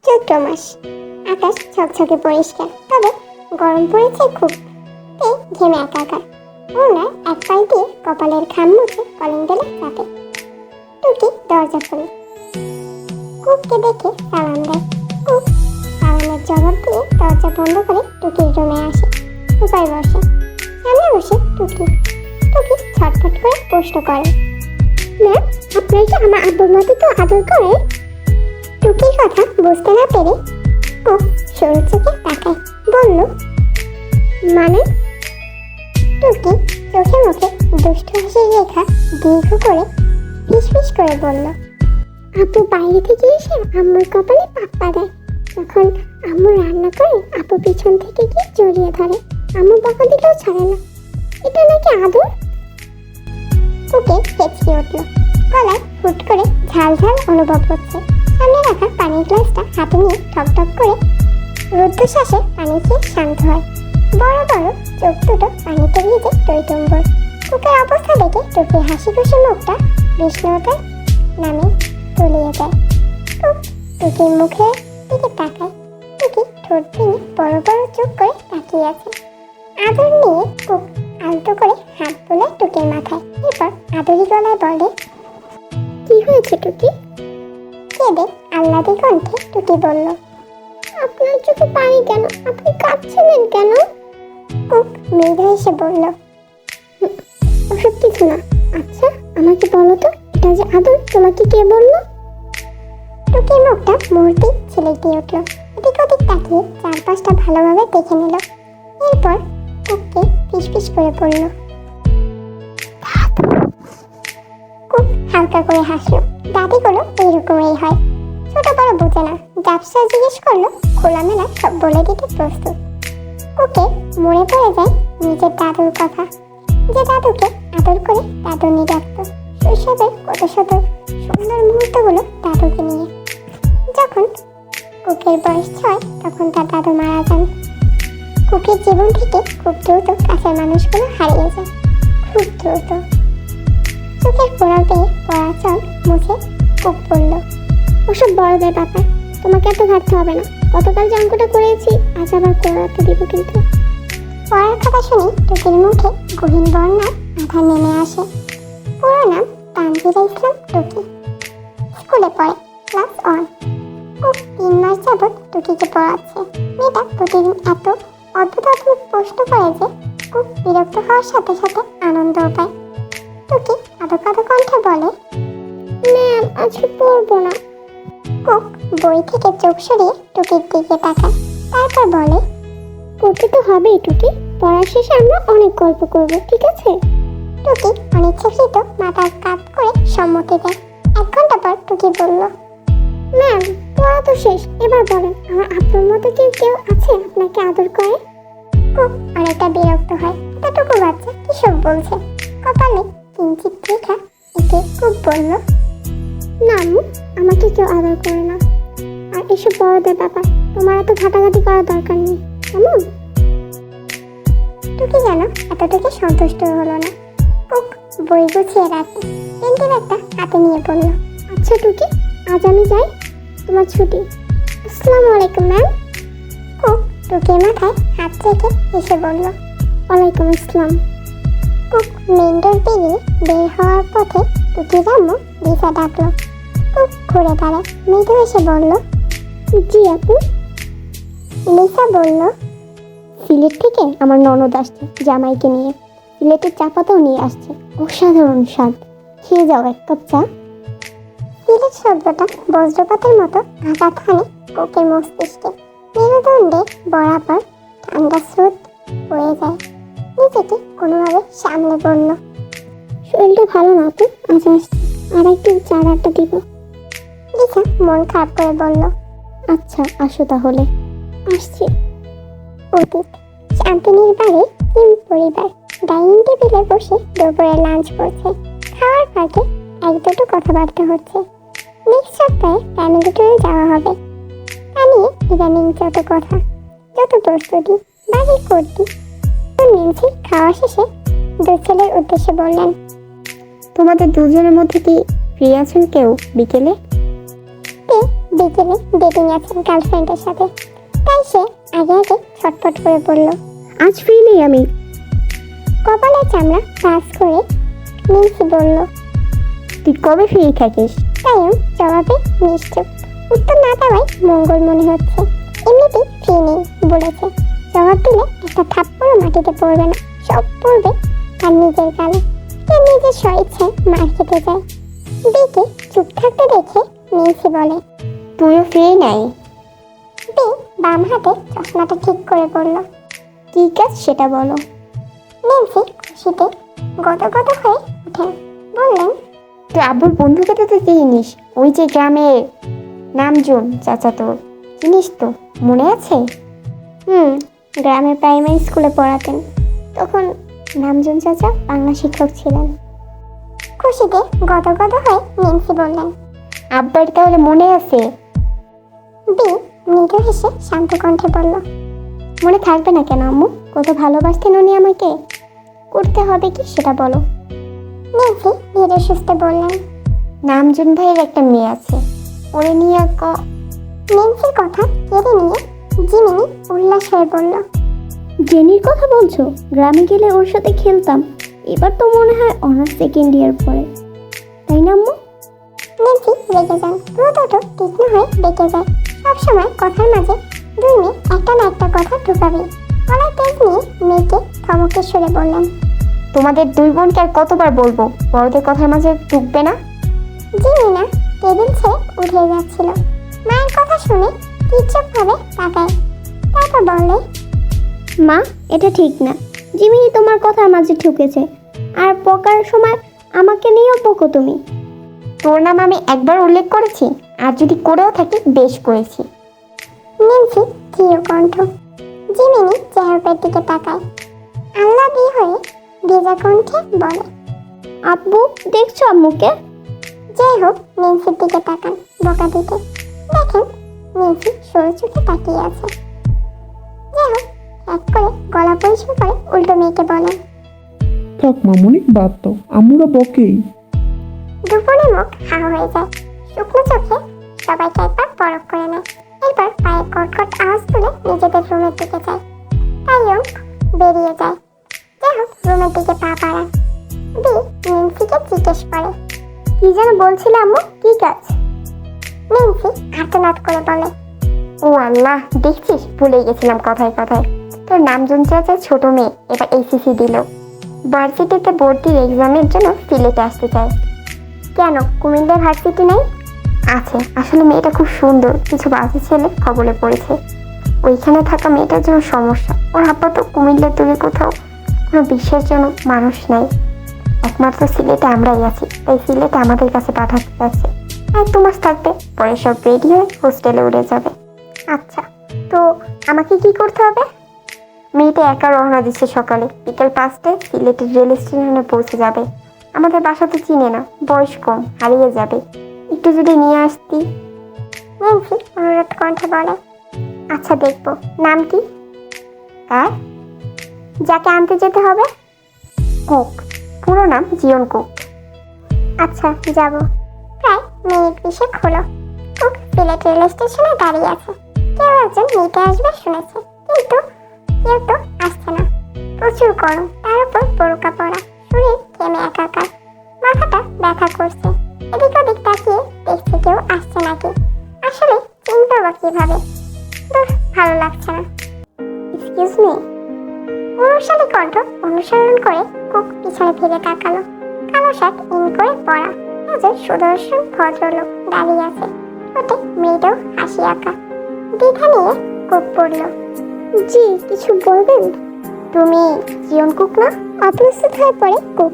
চৈত্র মাস, আকাশ ঝকঝকে পরিষ্কার, তবে গরম পড়েছে খুব। ঘেমে একাকার। ওনার এক পাল দিয়ে কপালের ঘাম মুছে কলিং বেলে চাপে। টুকি দরজা খোলে। কুককে দেখে সালাম দেয়। কুক সালামের জবাব দিয়ে দরজা বন্ধ করে টুকির রুমে আসে। সোফায় বসে। সামনে বসে টুকি ছটফট করে প্রশ্ন করে, ম্যাম, আপনার কি আমার আব্বুর মতো তো আদর করে? টুকির কথা বুঝতে না পেরে কুক সরু চোখে তাকায়, বলল, মানে? টুকি চোখে মুখে দুষ্ট হাসির রেখা দীর্ঘ করে ফিসফিস করে বলল, আপু বাইরে থেকে এসে আম্মুর কপালে পাপ্পা দেয়। তখন আম্মু রান্না করে আপু পিছন থেকে গিয়ে জড়িয়ে ধরে। আম্মু বকা দিলেও ছাড়ে না। এটা নাকি আদর? টুকি হেঁচকে উঠল। গলায় হুট করে ঝাল ঝাল অনুভব হচ্ছে। সামনে রাখা পানির গ্লাসটা হাতে নিয়ে ঠকঠক করে রুদ্ধশ্বাসে পানি খেয়ে শান্ত হয়। বড় বড় চোখ দুটো পানিতে ভিজে টইটুম্বর। কুকের অবস্থা দেখে টুকির হাসি খুশি মুখটা বিষ্ণুতায় নামে তলিয়ে যায়। টুকির মুখের দিকে তাকায়। টুকি ঠোঁট ভেঙে বড় বড় চোখ করে তাকিয়ে আছে। আদর নিয়ে কুক আলতো করে হাত তোলে টুকির মাথায়। এরপর আদরি গলায় বলে, কি হয়েছে টুকি? কেঁদে আহ্লাদী কণ্ঠে টুকি বলল, আপনার চোখে পানি কেন? আপনি কাঁদছিলেন কেন? কুক মৃদু হেসে বলল, ওসব কিছু না। আচ্ছা, আমাকে বলো তো, এটা যে আদর তোমাকে কে বললো? টুকির মুখটা মুহূর্তে ছেলেটি উঠল। এদিক ওদিক তাকিয়ে চারপাশটা ভালোভাবে দেখে নিল। এরপর কুককে ফিসফিস করে বলল, কুক হালকা করে হাসলো। দাদিগুলো এইরকমই হয়, ছোট বড় বোঝে না। ব্যবসা জিজ্ঞেস করলো, খোলামেলা সব বলে দিতে প্রস্তুত। কুকে মনে পড়ে যায় নিজের দাদুর কথা, যে দাদুকে আদর করে দাদুনি ডাকত। শৈশবের কত শত সুন্দর মুহূর্তগুলো দাদুকে নিয়ে। যখন কুকের বয়স 6, তখন তার দাদু মারা যান। কুকের জীবন থেকে খুব দ্রুত কাছের মানুষগুলো হারিয়ে যায়, খুব দ্রুত। চোখের পোড়া পেয়ে পড়া চল মুছে কুক বলল, ওসব বড়দের ব্যাপার, তোমাকে এত ঘাটতে হবে না। গতকাল যে অঙ্কটা করেছি, আজ আবার করাতে দিব। কিন্তু পড়ার কথা শুনে টুকির মুখে গহীন বর্ণার আধার নেমে আসে। পুরো নাম তানভীরা ইসলাম টুকি। স্কুলে পড়ে, ক্লাস 1। কুক 3 মাস যাবৎ টুকিকে পড়াচ্ছে। মেয়েটা প্রতিদিন এত অদ্ভুত অদ্ভুত প্রশ্ন করে যে কুক বিরক্ত হওয়ার সাথে সাথে আনন্দও পায়। টুকি কাঁদো কাঁদো কণ্ঠে বলে, ম্যাম, আজকে পড়বো না। কুক বই থেকে চোখ সরিয়ে টুকির দিকে তাকায়, তারপর বলে, পড়তে তো হবেই টুকি। পড়ার শেষে আমরা অনেক গল্প করবো, ঠিক আছে? টুকি অনিচ্ছাকৃত মাথার কাত করে সম্মতি দেয়। 1 ঘন্টা পর টুকি বলল, ম্যাম, পড়া তো শেষ, এবার বলেন, আমার আপনার মতো কেউ আছে আপনাকে আদর করে? কুক অনেকটা বিরক্ত হয়। এতটুকু বাচ্চা কি সব বলছে। কপালে কিঞ্চিত রেখা একে কুক বলল, না আম্মু, আমাকে কেউ আদর করে না। আর এসব বড়দের ব্যাপার, তোমার এত ঘাটাঘাটি করার দরকার নেই, কেমন? টুকি যেন এতটুকু সন্তুষ্ট হলো না। কুক বই গুছিয়ে রাখে, পেন্টিং একটা হাতে নিয়ে বলল, আচ্ছা টুকি, আজ আমি যাই, তোমার ছুটি। আসসালামু আলাইকুম ম্যাম। কুক টুকির মাথায় হাত রেখে হেসে বলল, ওয়ালাইকুম আসসালাম। কুক মেইন ডোর পেরিয়ে বের হওয়ার পথে টুকির আম্মু লিসা ডাকলো। কুক ঘুরে দাঁড়ায়, মৃদু এসে বলল, জি আপু। লিসা বলল, সিলেট থেকে আমার ননদ আসছে জামাইকে নিয়ে। সিলেটের চা পাতাও নিয়ে আসছে, অসাধারণ স্বাদ। খেয়ে যাও 1 কাপ চা। সিলেট শব্দটা বজ্রপাতের মতো আঘাত হানে কুকের মস্তিষ্কে। মেরুদণ্ডে বরাবর ঠান্ডা স্রোত বয়ে যায়। নিজেকে কোনোভাবে সামলে বলল, শরীরটা ভালো না আপু, আজ আসছি, আর একটু চার আড্ডা দিব। লিসা মন খারাপ করে বলল, আচ্ছা আসো তাহলে। আসছি। অতীত শান্তিনীর বাড়ি 3 পরিবার ডাইনিং টেবিলে বসে দুপুরে লাঞ্চ করছে। খাওয়ার ফাঁকে 1-2 কথাবার্তা হচ্ছে। নেক্সট সপ্তাহে ফ্যামিলি ট্যুরে যাওয়া হবে। তা নিয়ে ইদানিং যত কথা, যত প্রস্তুতি, বাড়ি করতি। নিমছি খাওয়া শেষে 2 ছেলের উদ্দেশ্যে বললেন, তোমাদের দুজনের মধ্যে কি ফ্রি আছেন কেউ বিকেলে? বিকেলে ডেটিং আছে গার্লফ্রেন্ডের সাথে, তাই সে আগে আগে ছটফট করে পড়ল। আজ ফ্রি নেই আমি। কপালের চামড়া ভাঁজ করে নিন্সি বলল। তুই কবে ফ্রি থাকিস? তাইও জবাবে নিশ্চুপ। উত্তর না দেওয়াই মঙ্গল মনে হচ্ছে। এমনিতেই ফ্রি নেই বলেছে, জবাব দিলে একটা থাপ্পড়ও মাটিতে পড়বে না, সব পড়বে তার নিজের গালে। সে নিজের স্বইচ্ছায় মার খেতে যায়। বিকে চুপ থাকতে দেখে নিন্সি বলে, তুইও ফ্রি নাই? বি বাম হাতে চশমাটা ঠিক করে পড়ল। কি কাজ সেটা বলো। নিন্সি খুশিতে গদগদ হয়ে উঠেন, বললেন, তুই আব্বুর বন্ধুকে তো তুই চিনিস, ওই যে গ্রামের নামজন চাচা, তোর চিনিস তো, মনে আছে? গ্রামের প্রাইমারি স্কুলে পড়াতেন, তখন নামজন চাচা বাংলা শিক্ষক ছিলেন। খুশিতে গদগদ হয়ে নিন্সি বললেন। আব্বার তাহলে মনে আছে? বি মৃদু হেসে শান্ত কণ্ঠে বলল, মনে থাকবে না কেন আম্মু? কত ভালোবাসতেন উনি আমাকে। করতে হবে কি সেটা বলো। নিন্সি ধীরে সুস্থে বললেন। নামজন ভাইয়ের একটা মেয়ে আছে, ওরে নিয়ে নিন্সির কথা কেড়ে নিয়ে জিমিনি উল্লাস হয়ে বলল, জেনির কথা বলছো? গ্রামে গেলে ওর সাথে খেলতাম, এবার তো মনে হয় অনার্স সেকেন্ড ইয়ার পরে, তাই না আম্মু? নিন্সি রেগে যান, দুটো তীক্ষ্ণ হয়ে বেঁকে যায়। সবসময় কথার মাঝে দুই মেয়ে একটা না একটা কথা ঢুকাবে। গলায় তেজ নিয়ে মেয়েকে ধমকের সুরে বললেন, তোমাদের দুই বোনকে আর কতবার বলবো বড়দের কথার মাঝে ঢুকবে না? জিমিনা টেবিল ছেড়ে উঠে যাচ্ছিল। মায়ের কথা শুনে তীর্যকভাবে তাকায়, তারপর বললে, মা, এটা ঠিক না। জিমিনি তোমার কথার মাঝে ঢুকেছে, আর বকার সময় আমাকে নিয়েও বকো তুমি। তোর নাম আমি একবার উল্লেখ করেছি, আর যদি করেও থাকি বেশ করেছি। নিন্সি দৃঢ় কণ্ঠ। জিমিনি চেহারার দিকে তাকায়, আহ্লাদি হয়ে ভেজা কণ্ঠে বলে, আব্বু দেখছো আম্মুকে? যাই হোক নিন্সির দিকে তাকান বকা দিতে, দেখেন নিন্সি সরু চোখে তাকিয়ে আছে। যাই হোক এক করে গলা পরিষ্কার করে উল্টো মেয়েকে বলেন, থাক মামুনি, বাদ দাও, আম্মুরা বকেই। দুপুরে মুখ হা হয়ে যায়। শুকনো চোখে সবাইকে একবার পরখ করে নেয়, এরপর পায়ে কটকট আওয়াজ তুলে নিজেদের রুমের দিকে যায়। তাইও বেরিয়ে যায়। যাই হোক রুমের দিকে পা বাড়ান। বি নিন্সিকে জিজ্ঞেস করে, কি যেন বলছিলে আম্মু, কি কাজ? নিন্সি আর্তনাদ করে বলে, ও আল্লাহ, দেখছিস ভুলে গেছিলাম কথায় কথায়। তোর নামজন চাচা ছোট মেয়ে এবার এইচএসসি দিল, ভার্সিটিতে ভর্তির এক্সামের জন্য সিলেটে আসতে চায়। কেন কুমিল্লার ভার্সিটি নেই? আছে, আসলে মেয়েটা খুব সুন্দর, কিছু বাজে ছেলে কবলে পড়েছে। ওইখানে থাকা মেয়েটার জন্য সমস্যা। ওর আব্বা তো কুমিল্লার দূরে কোথাও কোনো বিশ্বাসজনক মানুষ নাই, একমাত্র সিলেটে আমরাই আছি, তাই সিলেটে আমাদের কাছে পাঠাতে চাচ্ছে। আর 2 মাস থাকবে, পরে সব রেডি হয়ে হোস্টেলে উড়ে যাবে। আচ্ছা, তো আমাকে কি করতে হবে? মেয়েটা একা রওনা দিচ্ছে সকালে, বিকেল 5টায় সিলেটের রেল স্টেশনে পৌঁছে যাবে। আমাদের বাসা তো চিনে না, বয়স কম, হারিয়ে যাবে, একটু যদি নিয়ে আসতি। নিন্সি অনুরোধ কণ্ঠে বলে, আচ্ছা দেখবো। নাম কি? কার? যাকে আনতে যেতে হবে? কুক, পুরো নাম জিয়ন কুক। আচ্ছা যাব। প্রায় মিনিট 20 হলো। কুক সিলেট রেল স্টেশনে দাঁড়িয়ে আছে। কেউ একজন নিতে আসবে শুনেছে, কিন্তু কেউ তো আসছে না। প্রচুর গরম, তার উপর বোরকা পরা, শরীর ঘেমে একাকার, মাথাটা ব্যথা করছে। এদিক ওদিক তাকিয়ে দেখছে কেউ আসছে নাকি। আসলে চিন্তা বা কিভাবে, ভালো লাগছে না। Excuse me. পুরুষালী কণ্ঠ অনুসরণ করে কুক পিছনে ফিরে তাকালো। কালো শার্ট ইন করে পরা একজন সুদর্শন ভদ্রলোক দাঁড়িয়ে আছে, ওতে মৃদু হাসি আঁকা। দ্বিধা নিয়ে কুক পড়ল, জি কিছু বলবেন? তুমি জিয়ন কুক না? অপ্রস্তুত হয়ে পড়ে কুক।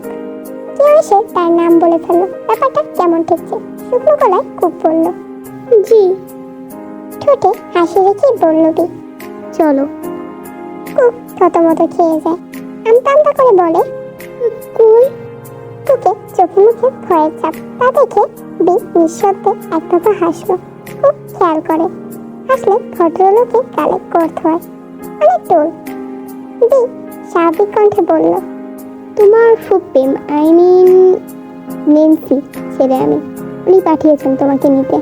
কেউ এসে তার নাম বলে ফেললো, ব্যাপারটা কেমন ঠেকছে। শুকনো গলায় কুক বলল, জি। ঠোঁটে হাসি রেখে বলল বি, চলো। কুক থতমত খেয়ে যায়, আমতা আমতা করে বলে, কই? কুকে চোখে মুখে ভয়ের চাপ, তা দেখে বি নিঃশব্দে এক দফা হাসলো। কুক খেয়াল করে, হাসলে ভদ্রলোকে গালে করতে হয়, অনেক দূর। বি স্বাভাবিক কণ্ঠে বলল, তোমার ফুপ্পিম, আই মিন নেন্সি ছেলে আমি, উনি পাঠিয়েছেন তোমাকে নিতে।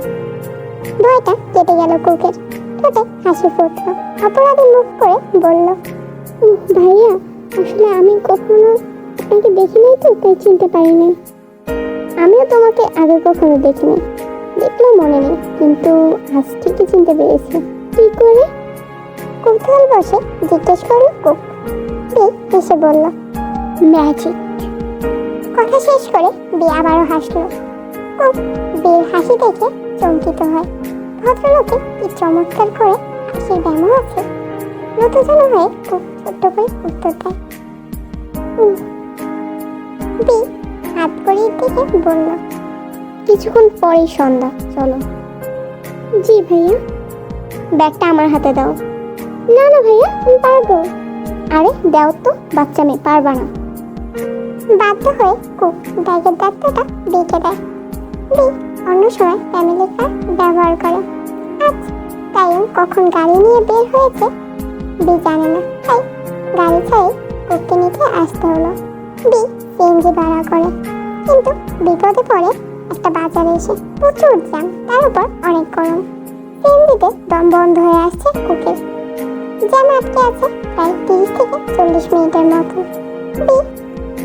ভয়টা কেটে গেল কুকের। ঠোঁটে হাসি ফুটলো। অপরাধী মুখ করে বলল, ভাইয়া, আসলে আমি কখনো আপনাকে দেখিনি, তো তাই চিনতে পারিনি। আমিও তোমাকে আগে কখনো দেখিনি, দেখলেও মনে নেই, কিন্তু আজ ঠিকই চিনতে পেরেছি। কি করে? কৌতূহল বসে জিজ্ঞেস করলো কুক। বি হেসে বলল, ম্যাজিক। কথা শেষ করে বি আবারও হাসলো। কুক বির হাসি দেখে চমকিত হয়। ভদ্রলোকে কি চমৎকার করে হাসির ব্যামো আছে। নতুন হয়ে কুক ছোট্ট করে উত্তর দেয়। বি হাত গড়িয়ে দিকে বলল, কিছুক্ষণ পরেই সন্ধ্যা, চলো। জি ভাইয়া। ব্যাগটা আমার হাতে দাও। না না ভাইয়া, আমি পারবো। আরে দাও তো, বাচ্চা মেয়ে, পারবা না। বাধ্য হয়ে কুক ব্যাগের দায়িত্বটা বিকে দেয়। বি অন্য সময় ফ্যামিলি কার ব্যবহার করে। আজ কায়ুম কখন গাড়ি নিয়ে বের হয়েছে বি জানে না, তাই গাড়ি ছাড়ে কুককে নিতে আসতে হলো। বি সিএনজি ভাড়া করে, কিন্তু বিপদে পড়ে একটা বাজারে এসে। প্রচুর জ্যাম, তার উপর অনেক গরম। সিএনজিতে দম বন্ধ হয়ে আসছে কুকের। জ্যাম আটকে আছে প্রায় 30 থেকে 40 মিনিটের মতো। বি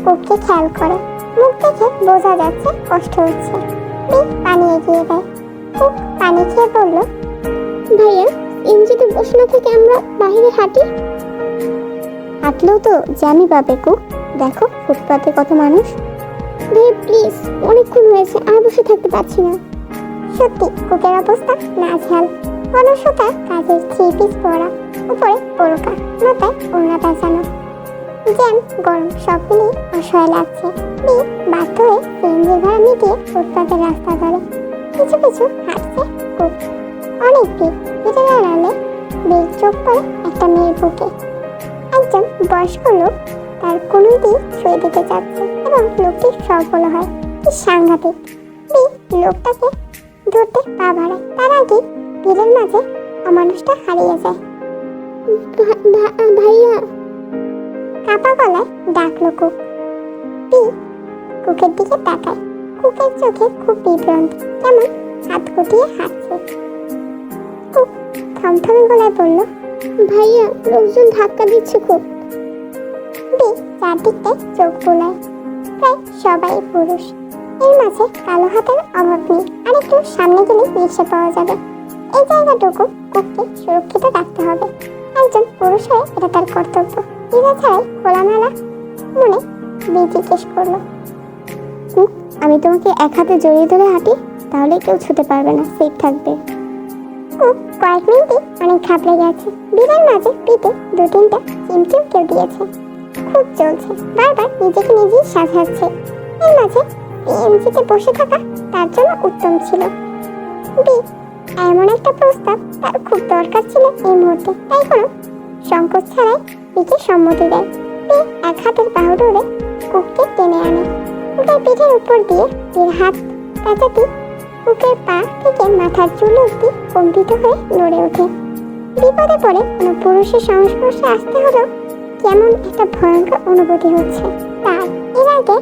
কুককে খেয়াল করে, মুখ দেখে বোঝা যাচ্ছে কষ্ট হচ্ছে। বি পানি এগিয়ে দেয়। কুক পানি খেয়ে বলল, ভাইয়া, ইঞ্জিতে বসে না থেকে আমরা বাইরে হাঁটি। হাঁটলেও তো জ্যামই পাবে কুক, দেখো ফুটপাতে কত মানুষ। ভাইয়া প্লিজ, অনেকক্ষণ হয়েছে, আর বসে থাকতে পারছি না। সত্যি কুকের অবস্থা নাজেহাল। অলসতা, কাজের 3 পিস পরা, উপরে পরোকা, মাথায় ওড়না পেঁচানো। জ্যাম, গরম, সব মিলিয়ে অসহায় লাগছে। বি বাধ্য হয়ে সিএনজি ভাড়া মিটিয়ে ফুটপাতের রাস্তা ধরে কিছু কিছু হাঁটছে কুক। অনেক ভিড়। ভিড়ে দাঁড়ালে বির চোখ পড়ে একটা মেয়ের বুকে। একজন বয়স্ক লোক তার কোনো দিক শুয়ে দিতে চাচ্ছে এবং লোকটি সফল হয়। কি সাংঘাতিক! বি লোকটাকে ধরতে পা বাড়ায়, তার আগে ভিড়ের মাঝে অমানুষটা হারিয়ে যায়। ভাইয়া, কাপা গলায় ডাকলো কুক। বি কুকের দিকে তাকায়। কুকের চোখে খুব বিভ্রান্তি, কেমন হাত গুটিয়ে হাঁটছে। কুক থমথমে গলায় বলল, ভাইয়া, লোকজন ধাক্কা দিচ্ছে খুব। বি চারদিকতে চোখ বোলায়। প্রায় সবাই পুরুষ। এর মাঝে কালো হাতের অভাব নেই। আর একটু সামনে গেলে রিক্সা পাওয়া যাবে। এই জায়গাটুকু কুককে সুরক্ষিত রাখতে হবে। একজন পুরুষ হয়ে এটা তার কর্তব্য। দ্বিধা ছাড়াই খোলামেলা মনে বি জিজ্ঞেস করলো, কুক, আমি তোমাকে এক হাতে জড়িয়ে ধরে হাঁটি, তাহলে কেউ ছুতে পারবে না, সেফ থাকবে। কুক কয়েক মিনিটে অনেক ঘাবড়ে গেছে। বিলের মাঝে পিঠে 2-3টা চিমটিও কেউ দিয়েছে। খুব চলছে, বারবার নিজেকে নিজেই সাজাচ্ছে। এর মাঝে সিএনজিতে বসে থাকা তার জন্য উত্তম ছিল। বি এমন একটা প্রস্তাব তার খুব দরকার ছিল এই মুহূর্তে, তাই কোনো সংকোচ ছাড়াই বিকে সম্মতি দেয়। বি এক হাতের বাহু ধরে কুককে টেনে আনে। কুকের পিঠের উপর দিয়ে বির হাত কাটাতে কুকের পা থেকে মাথার চুল অব্দি কম্পিত হয়ে নড়ে ওঠে। বিপদে পড়ে কোনো পুরুষের সংস্পর্শে আসতে হলেও কেমন একটা ভয়ঙ্কর অনুভূতি হচ্ছে তার। এর আগে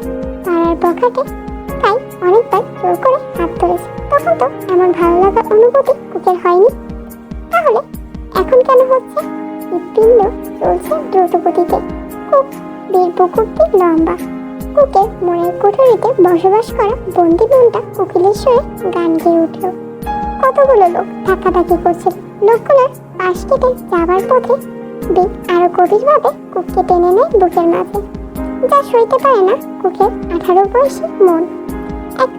পাড়ার বখাটে তাই অনেকবার জোর করে হাত ধরেছে, তখন তো এমন ভালো লাগার অনুভূতি কুকের হয়নি। তাহলে এখন কেন হচ্ছে? হৃৎপিণ্ড চলছে দ্রুত গতিতে। কুক বীর বুকুটি লম্বা। কুকের মনের কুঠুরিতে বসবাস করা বন্দি মনটা কোকিলের সুরে গান গেয়ে উঠল। কতগুলো লোক ধাক্কাধাক্কি করছিল। লোকগুলোর পাশ কেটে যাবার পথে বি আরো গভীরভাবে কুককে টেনে নেয় বুকের মাঝে। যা সইতে পারে না কুকের 18 বয়সী মন। এক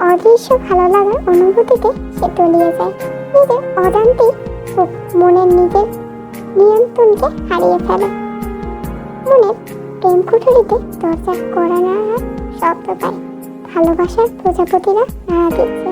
অদৃশ্য ভালো লাগার অনুভূতিতে সে তলিয়ে যায়। নিজের অজান্তেই কুক মনের নিজের নিয়ন্ত্রণকে হারিয়ে ফেলে। মনের প্রেম কুঠুরিতে দরজা কড়া নাড়ার শব্দ পায়। ভালোবাসার প্রজাপতিরা নাড়া দিচ্ছে।